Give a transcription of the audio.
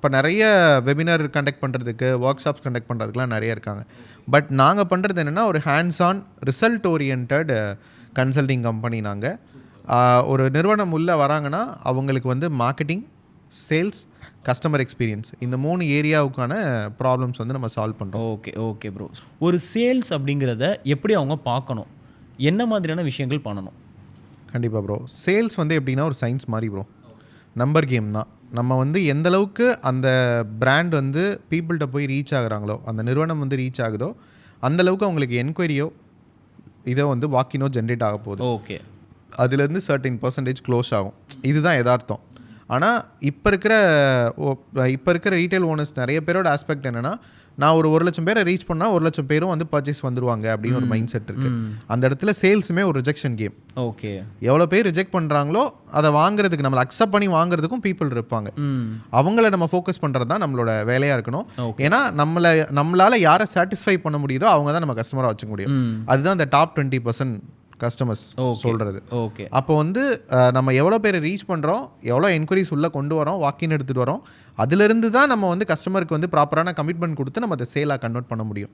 இப்போ நிறைய webinar conduct பண்ணுறதுக்கு, ஒர்க் ஷாப்ஸ் கண்டக்ட் பண்ணுறதுக்குலாம் நிறைய இருக்காங்க. பட் நாங்கள் பண்ணுறது என்னென்னா, ஒரு hands on result oriented consulting company நாங்கள். ஒரு நிறுவனம் உள்ளே வராங்கன்னா அவங்களுக்கு வந்து மார்க்கெட்டிங், சேல்ஸ், கஸ்டமர் எக்ஸ்பீரியன்ஸ் இந்த 3 ஏரியாவுக்கான ப்ராப்ளம்ஸ் வந்து நம்ம சால்வ் பண்ணுறோம். Okay okay bro. ஒரு சேல்ஸ் அப்படிங்கிறத எப்படி அவங்க பார்க்கணும், என்ன மாதிரியான விஷயங்கள் பண்ணணும்? கண்டிப்பாக ப்ரோ. சேல்ஸ் வந்து எப்படின்னா ஒரு சயின்ஸ் மாதிரி ப்ரோ. நம்பர் கேம் தான். நம்ம வந்து எந்த அளவுக்கு அந்த பிராண்ட் வந்து பீப்புள்கிட்ட போய் ரீச் ஆகுறாங்களோ, அந்த நிறுவனம் வந்து ரீச் ஆகுதோ, அந்தளவுக்கு அவங்களுக்கு என்கொயரியோ இதோ வந்து வாக்கினோ ஜென்ரேட் ஆக போகுது. ஓகே. அதுலேருந்து 13% க்ளோஸ் ஆகும். இதுதான் யதார்த்தம். ஆனால் இப்போ இருக்கிற ரீட்டைல் ஓனர்ஸ் நிறைய பேரோட ஆஸ்பெக்ட் என்னென்னா, நான் ஒரு 1,00,000 பேரை ரீச் பண்ணால் 1,00,000 பேரும் வந்து பர்ச்சேஸ் வந்துருவாங்க அப்படின்னு ஒரு மைண்ட் செட் இருக்குது. அந்த இடத்துல சேல்ஸுமே ஒரு ரிஜெக்ஷன் கேம். ஓகே. எவ்வளோ பேர் ரிஜெக்ட் பண்ணுறாங்களோ அதை வாங்குறதுக்கு, நம்மளை அக்செப்ட் பண்ணி வாங்குறதுக்கும் பீப்புள் இருப்பாங்க. அவங்கள நம்ம ஃபோக்கஸ் பண்ணுறது தான் நம்மளோட வேலையாக இருக்கணும். ஏன்னா நம்மளால் யாரை சாட்டிஸ்ஃபை பண்ண முடியுதோ அவங்க தான் நம்ம கஸ்டமராக வச்சுக்க முடியும். அதுதான் அந்த டாப் 20% கஸ்டமர்ஸ் சொல்கிறது. ஓகே. அப்போ வந்து நம்ம எவ்வளோ பேரை ரீச் பண்ணுறோம், எவ்வளோ என்கொயரிஸ் உள்ளே கொண்டு வரோம், வாக்கின் எடுத்துகிட்டு வரோம், அதிலிருந்து தான் நம்ம வந்து கஸ்டமருக்கு வந்து ப்ராப்பரான கமிட்மெண்ட் கொடுத்து நம்ம அதை சேலாக கன்வெர்ட் பண்ண முடியும்.